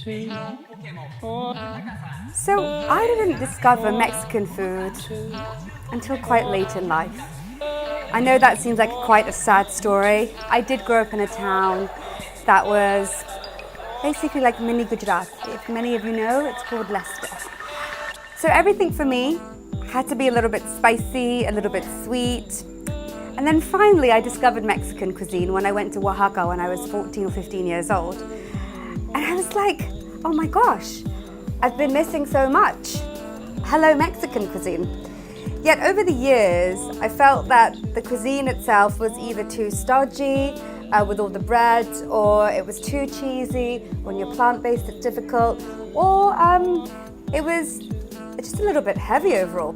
So I didn't discover Mexican food until quite late in life. I know that seems like quite a sad story. I did grow up in a town that was basically like mini Gujarat. If many of you know, it's called Leicester. So everything for me had to be a little bit spicy, a little bit sweet. And then finally I discovered Mexican cuisine when I went to Oaxaca when I was 14 or 15 years old. And I was like, oh my gosh, I've been missing so much. Hello, Mexican cuisine. Yet over the years, I felt that the cuisine itself was either too stodgy with all the bread, or it was too cheesy. When you're plant-based, it's difficult, or it was just a little bit heavy overall.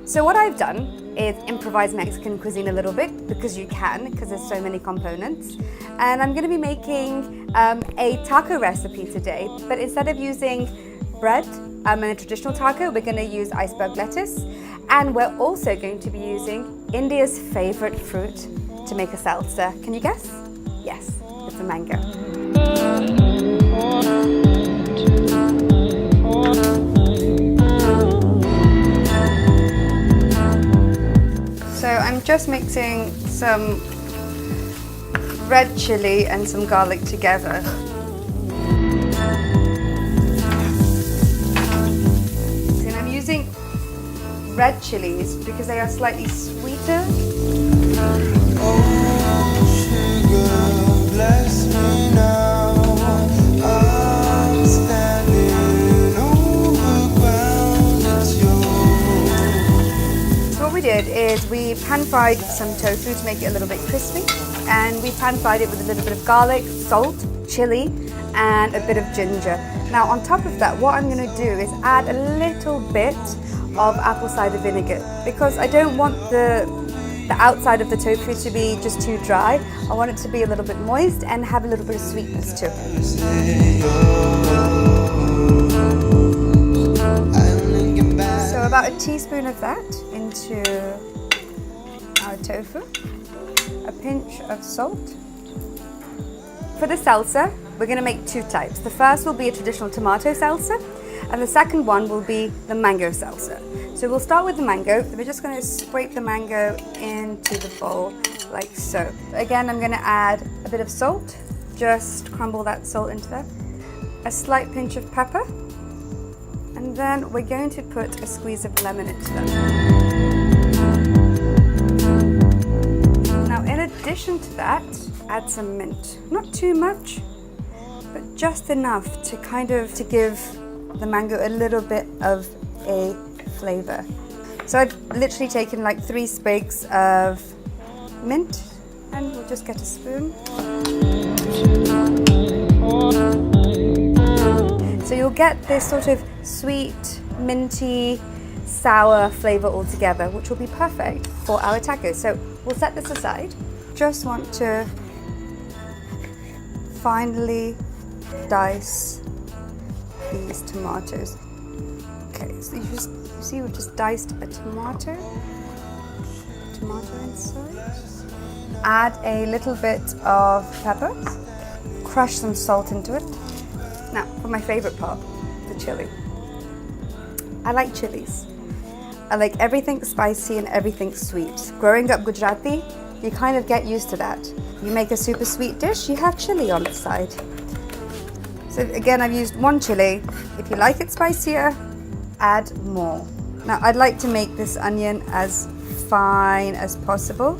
So what I've done is improvise Mexican cuisine a little bit, because you can, because there's so many components. And I'm going to be making a taco recipe today, but instead of using bread and a traditional taco, we're going to use iceberg lettuce. And we're also going to be using India's favorite fruit to make a salsa. Can you guess? Yes, it's a mango. So I'm just mixing some red chili and some garlic together. And I'm using red chilies because they are slightly sweeter. So what we did is we pan-fried some tofu to make it a little bit crispy, and we pan-fried it with a little bit of garlic, salt, chili, and a bit of ginger. Now on top of that, what I'm going to do is add a little bit of apple cider vinegar, because I don't want the outside of the tofu to be just too dry. I want it to be a little bit moist and have a little bit of sweetness too. So about a teaspoon of that into our tofu, a pinch of salt. For the salsa, we're going to make two types. The first will be a traditional tomato salsa, and the second one will be the mango salsa. So we'll start with the mango. We're just going to scrape the mango into the bowl like so. Again, I'm going to add a bit of salt. Just crumble that salt into there. A slight pinch of pepper. And then we're going to put a squeeze of lemon into that. Now, in addition to that, add some mint. Not too much, but just enough to to give the mango a little bit of a flavor. So I've literally taken like 3 sprigs of mint, and we'll just get a spoon. So you'll get this sort of sweet, minty, sour flavor all together, which will be perfect for our tacos. So we'll set this aside. Just want to finely dice these tomatoes. Okay, so you see we've just diced a tomato inside. Add a little bit of pepper, crush some salt into it. Now, for my favorite part, the chili. I like chilies. I like everything spicy and everything sweet. Growing up Gujarati, you kind of get used to that. You make a super sweet dish, you have chili on the side. So again, I've used 1 chili. If you like it spicier, add more. Now I'd like to make this onion as fine as possible.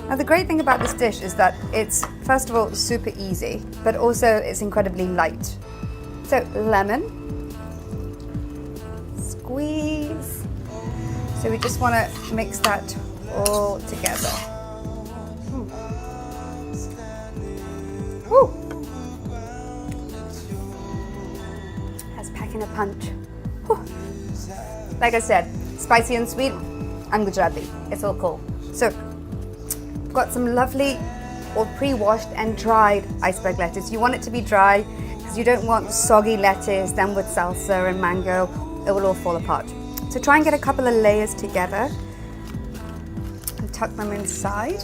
Now the great thing about this dish is that it's, first of all, super easy, but also it's incredibly light. So lemon, squeeze. So we just want to mix that all together. Woo! That's packing a punch. Whew. Like I said, spicy and sweet, I'm Gujarati. It's all cool. So, I've got some lovely or pre-washed and dried iceberg lettuce. You want it to be dry because you don't want soggy lettuce, then with salsa and mango, it will all fall apart. So try and get a couple of layers together and tuck them inside.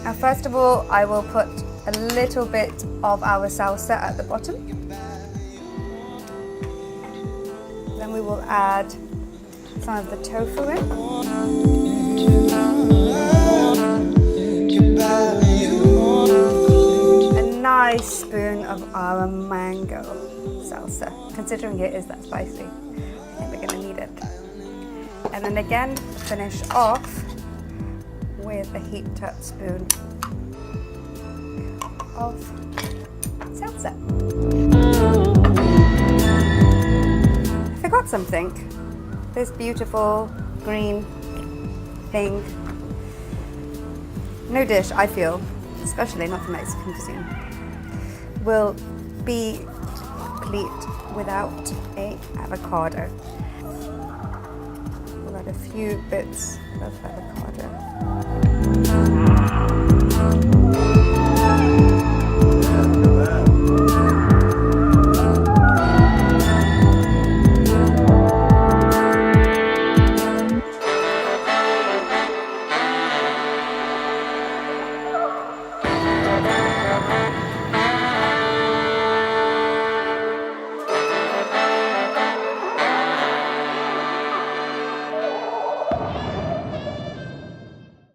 Now first of all, I will put a little bit of our salsa at the bottom. And we will add some of the tofu in. A nice spoon of our mango salsa. Considering it is that spicy, I think we're going to need it. And then again, finish off with a heaped up spoon of salsa. I forgot something. This beautiful green thing. No dish, I feel, especially not for Mexican cuisine, will be complete without an avocado. We'll add a few bits of avocado.